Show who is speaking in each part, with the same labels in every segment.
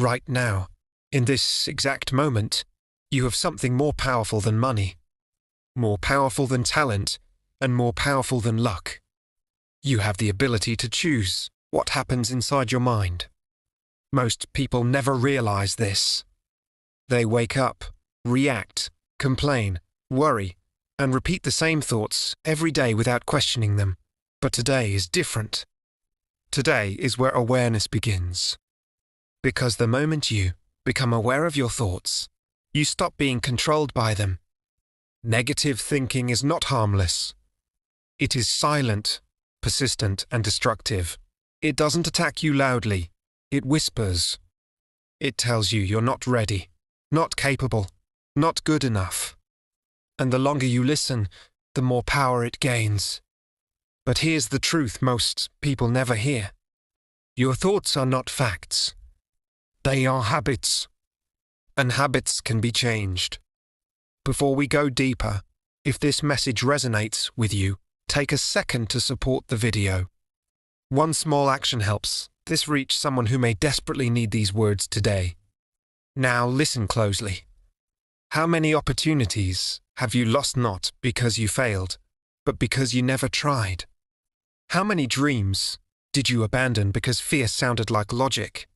Speaker 1: Right now, in this exact moment, you have something more powerful than money, more powerful than talent, and more powerful than luck. You have the ability to choose what happens inside your mind. Most people never realize this. They wake up, react, complain, worry, and repeat the same thoughts every day without questioning them. But today is different. Today is where awareness begins. Because the moment you become aware of your thoughts, you stop being controlled by them. Negative thinking is not harmless. It is silent, persistent, and destructive. It doesn't attack you loudly. It whispers. It tells you you're not ready, not capable, not good enough. And the longer you listen, the more power it gains. But here's the truth most people never hear. Your thoughts are not facts. They are habits. And habits can be changed. Before we go deeper, if this message resonates with you, take a second to support the video. One small action helps this reach someone who may desperately need these words today. Now listen closely. How many opportunities have you lost not because you failed, but because you never tried? How many dreams did you abandon because fear sounded like logic?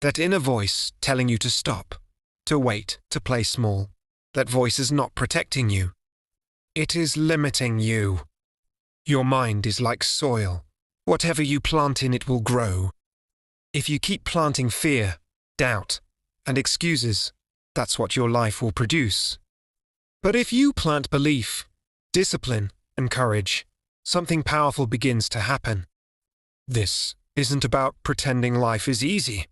Speaker 1: That inner voice telling you to stop, to wait, to play small. That voice is not protecting you. It is limiting you. Your mind is like soil. Whatever you plant in it will grow. If you keep planting fear, doubt, and excuses, that's what your life will produce. But if you plant belief, discipline, and courage, something powerful begins to happen. This isn't about pretending life is easy.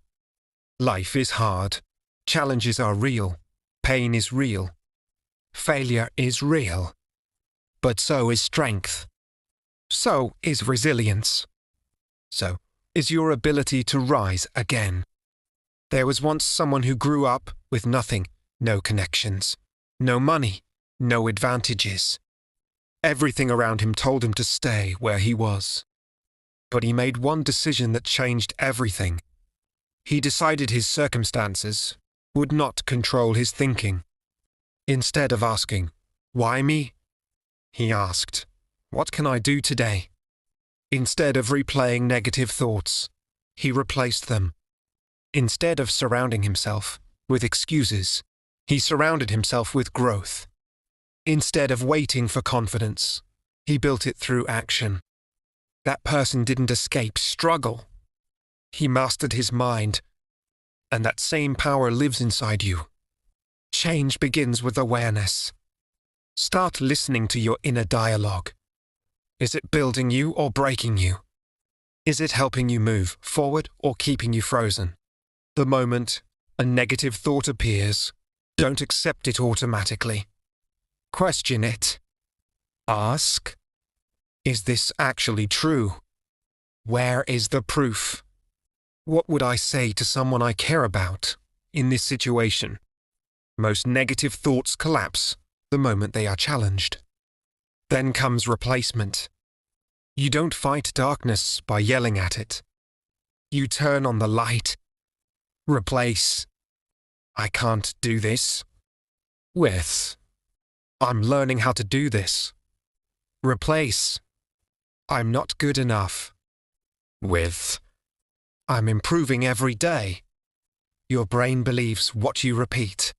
Speaker 1: Life is hard. Challenges are real. Pain is real. Failure is real. But so is strength. So is resilience. So is your ability to rise again. There was once someone who grew up with nothing, no connections, no money, no advantages. Everything around him told him to stay where he was. But he made one decision that changed everything. He decided his circumstances would not control his thinking. Instead of asking, "Why me?" he asked, "What can I do today?" Instead of replaying negative thoughts, he replaced them. Instead of surrounding himself with excuses, he surrounded himself with growth. Instead of waiting for confidence, he built it through action. That person didn't escape struggle. He mastered his mind, and that same power lives inside you. Change begins with awareness. Start listening to your inner dialogue. Is it building you or breaking you? Is it helping you move forward or keeping you frozen? The moment a negative thought appears, don't accept it automatically. Question it. Ask, is this actually true? Where is the proof? What would I say to someone I care about in this situation? Most negative thoughts collapse the moment they are challenged. Then comes replacement. You don't fight darkness by yelling at it. You turn on the light. Replace, "I can't do this," with, "I'm learning how to do this." Replace, "I'm not good enough," with, "I'm improving every day." Your brain believes what you repeat.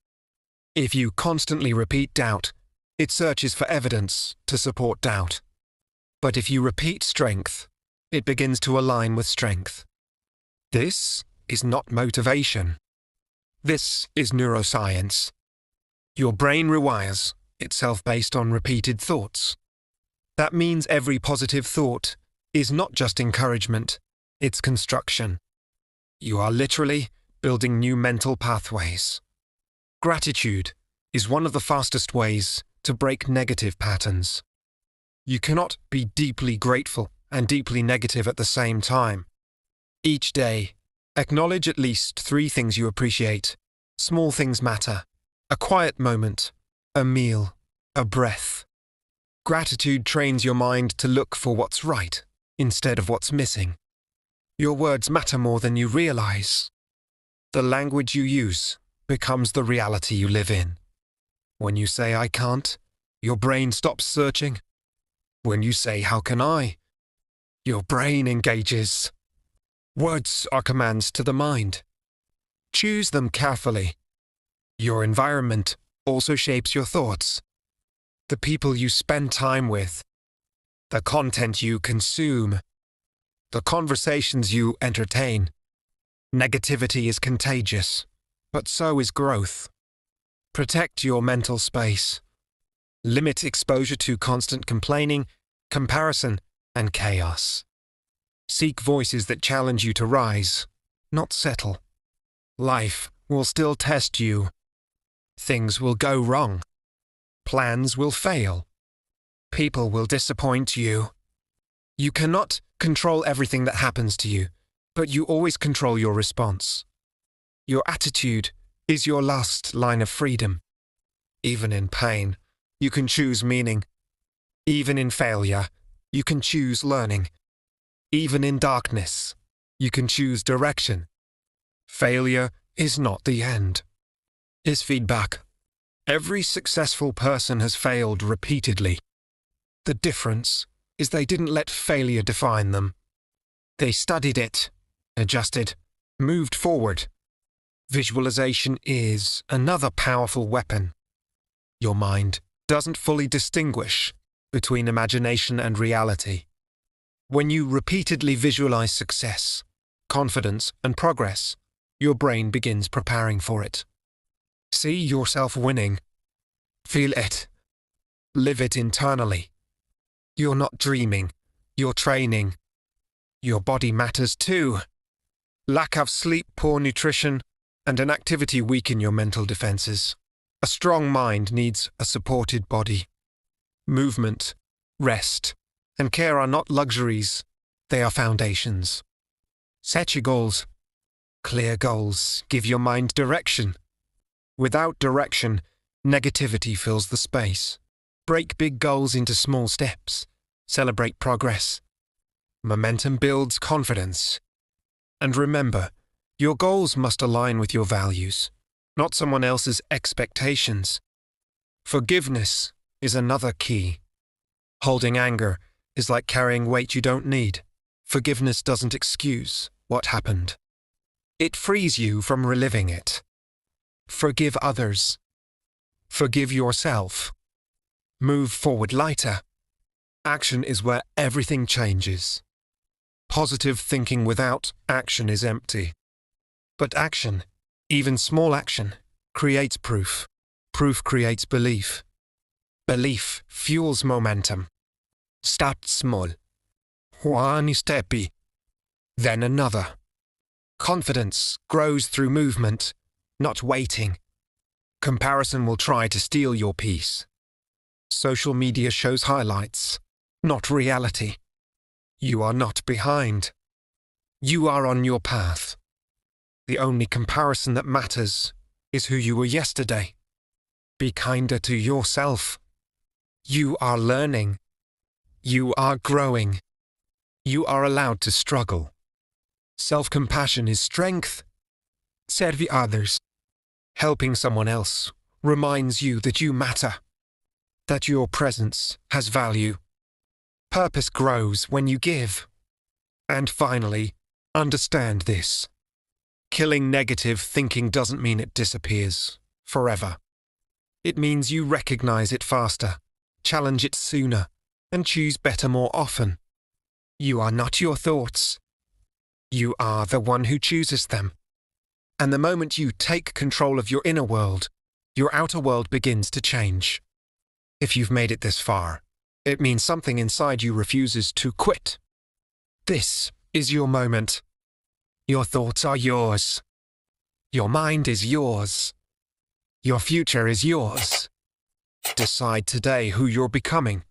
Speaker 1: If you constantly repeat doubt, it searches for evidence to support doubt. But if you repeat strength, it begins to align with strength. This is not motivation. This is neuroscience. Your brain rewires itself based on repeated thoughts. That means every positive thought is not just encouragement, it's construction. You are literally building new mental pathways. Gratitude is one of the fastest ways to break negative patterns. You cannot be deeply grateful and deeply negative at the same time. Each day, acknowledge at least 3 things you appreciate. Small things matter. A quiet moment, a meal, a breath. Gratitude trains your mind to look for what's right instead of what's missing. Your words matter more than you realize. The language you use becomes the reality you live in. When you say I can't, your brain stops searching. When you say how can I, your brain engages. Words are commands to the mind. Choose them carefully. Your environment also shapes your thoughts. The people you spend time with, the content you consume, the conversations you entertain. Negativity is contagious, but so is growth. Protect your mental space. Limit exposure to constant complaining, comparison, and chaos. Seek voices that challenge you to rise, not settle. Life will still test you. Things will go wrong. Plans will fail. People will disappoint you. You cannot control everything that happens to you, but you always control your response. Your attitude is your last line of freedom. Even in pain, you can choose meaning. Even in failure, you can choose learning. Even in darkness, you can choose direction. Failure is not the end. It's feedback. Every successful person has failed repeatedly. The difference is they didn't let failure define them. They studied it, adjusted, moved forward. Visualization is another powerful weapon. Your mind doesn't fully distinguish between imagination and reality. When you repeatedly visualize success, confidence, and progress, your brain begins preparing for it. See yourself winning. Feel it. Live it internally. You're not dreaming. You're training. Your body matters too. Lack of sleep, poor nutrition, and inactivity weaken your mental defenses. A strong mind needs a supported body. Movement, rest, and care are not luxuries. They are foundations. Set your goals. Clear goals give your mind direction. Without direction, negativity fills the space. Break big goals into small steps. Celebrate progress. Momentum builds confidence. And remember, your goals must align with your values, not someone else's expectations. Forgiveness is another key. Holding anger is like carrying weight you don't need. Forgiveness doesn't excuse what happened. It frees you from reliving it. Forgive others. Forgive yourself. Move forward lighter. Action is where everything changes. Positive thinking without action is empty. But action, even small action, creates proof. Proof creates belief. Belief fuels momentum. Start small. One step, then another. Confidence grows through movement, not waiting. Comparison will try to steal your peace. Social media shows highlights, not reality. You are not behind. You are on your path. The only comparison that matters is who you were yesterday. Be kinder to yourself. You are learning. You are growing. You are allowed to struggle. Self-compassion is strength. Serve others. Helping someone else reminds you that you matter, that your presence has value. Purpose grows when you give. And finally, understand this. Killing negative thinking doesn't mean it disappears forever. It means you recognize it faster, challenge it sooner, and choose better more often. You are not your thoughts. You are the one who chooses them. And the moment you take control of your inner world, your outer world begins to change. If you've made it this far, it means something inside you refuses to quit. This is your moment. Your thoughts are yours. Your mind is yours. Your future is yours. Decide today who you're becoming.